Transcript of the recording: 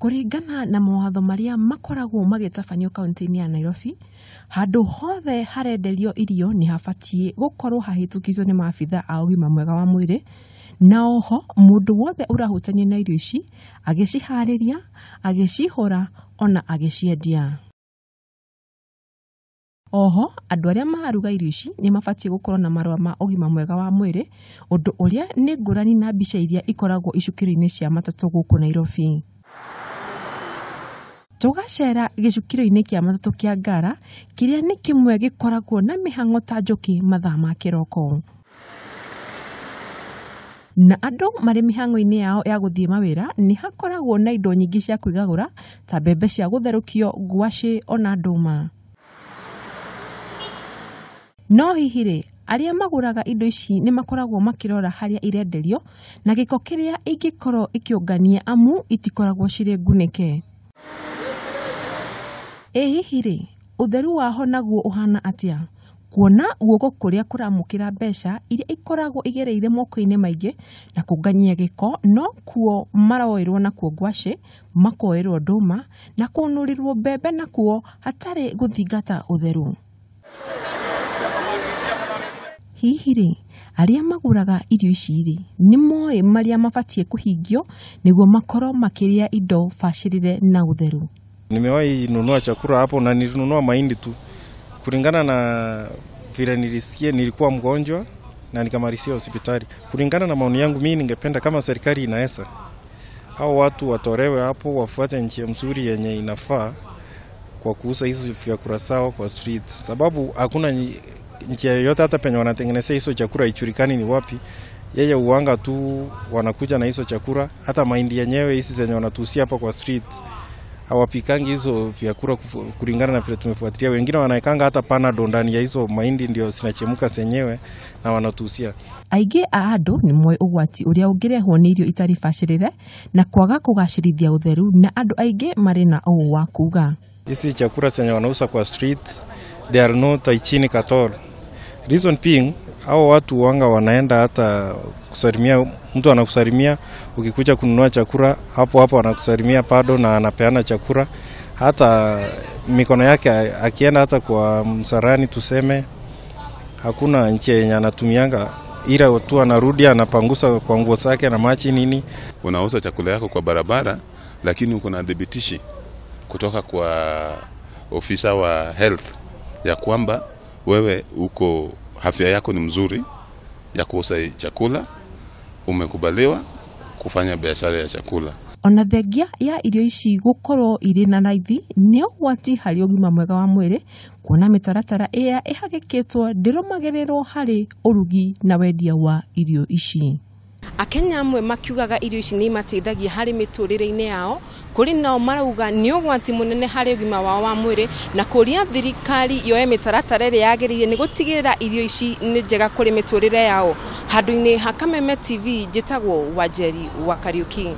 Kũringana na mawatho maria makoragwo magĩtabanio kaunti-inĩ ya Nairobi, handũ hothe harenderio irio nĩ habatie gũkorwo hahĩtũkĩtwo nĩ maabitha a ũgima mwega wa mwĩrĩ, na oho mũndũ wothe ũrahutania na irio ici agĩciharĩria, agĩcihũra ona agĩciendia. Oho andũ arĩa maruga irio ici nĩ mabatie gũkorwo na marũa ma ũgima mwega wa mwĩrĩ, ũndũ ũrĩa nĩ ngũrani na mbica iria ikoragwo icukĩro-inĩ cia matatũ gũkũ Nairobi. Tũgacera gĩcukĩro-inĩ kĩa matatũ kĩa Ngara, kĩrĩa nĩ kĩmwe gĩkoragwo na mĩhang'o ta njũkĩ mathaa ma kĩroko. Na andũ marĩ mĩhang'o-inĩ yao ya gũthiĩ mawĩra nĩ hakoragwo na indo nyingĩ cia kwĩgagũra ta mbembe cia gũtherũkio, ngwacĩ ona ndũma. No hihi arĩa magũraga indo ici nĩ makoragwo makĩrora harĩa irenderio na gĩko kĩrĩa ingĩkorwo ikĩongania amu itikoragwo cirĩ ngunĩke. Hihi ũtheru waho naguo ũhana atĩa? Kuona guoko kũrĩa kũramũkĩra mbeca iria ikoragwo igereire moko-inĩ maingĩ na kũngania gĩko, no kuo maroerwo nakuo ngwacĩ, makoerwo ndũma na kũnũrirwo mbembe nakuo hatarĩ gũthingata ũtheru. Hihi arĩa magũraga irio ici nĩ moĩ marĩa mabatie kũhingio nĩguo makorwo makĩrĩa indo bacĩrĩre na ũtheru. Nimewahi nunua chakula hapo na nilinunua mahindi tu. Kulingana na vile nilisikia nilikuwa mgonjwa na nikamarisia hospitali. Kulingana na maoni yangu mimi ningependa kama serikali inaweza, hao watu watolewe hapo wafuate njia mzuri yenye inafaa kwa kuuza hizo vyakula sawa kwa street. Sababu hakuna njia yoyote hata penye wanatengeneza hizo chakula ijulikani ni wapi. Yeye uanga tu wanakuja na hizo chakula, hata mahindi yenyewe hizi zenye wanatusia hapa kwa street hawapikangi hizo vyakula kulingana na vile tumefuatilia. Wengine wanaekanga hata panado ndani ya hizo mahindi ndio zinachemuka zenyewe na wanatusia. Aingĩ a andũ nĩ moĩ ũgwati ũrĩa ũngĩrehwo nĩ irio itarĩ bacĩrĩre na kwaga kũgacĩrithia ũtheru, na andũ aingĩ marĩ na ũũ wa kuga. Hizi chakula zenye wanauza kwa street they are not hygienic at all. Reason being, hao watu wanga wanaenda hata kusalimia, mtu anakusalimia ukikuja kununua chakula hapo hapo anakusalimia pado na anapeana chakula. Hata mikono yake akienda hata kwa msarani tuseme, hakuna njia yenye anatumianga, ila tu anarudi anapangusa kwa nguo zake na machi nini. Unauza chakula yako kwa barabara lakini uko na dhibitishi kutoka kwa ofisa wa health ya kwamba wewe uko afya yako ni mzuri ya kuuza chakula, umekubaliwa kufanya biashara ya chakula. Ona thengia ya irio ici gũkorwo irĩ na raithi nĩ ũgwati harĩ ũgima mwega wa mwĩrĩ, kuona mĩtaratara ĩrĩa ĩhagĩkĩtwo ndĩrũmagĩrĩrwo harĩ ũrugi na wendia wa irio ici. Akenya amwe makiugaga irio ici nĩ mateithagia harĩ mĩtũrĩre-inĩ yao, kũrĩ nao marauga nĩ ũgwati mũnene harĩ ũgima wao wa mwĩrĩ, na kũria thirikari yoe mĩtaratara ĩrĩa yagĩrĩire nĩ gũtigĩrĩra irio ici nĩ njega kũrĩ mĩtũrĩre yao. Handũ-inĩ ha Kameme TV, njĩtagwo Wanjeri wa Kariuki.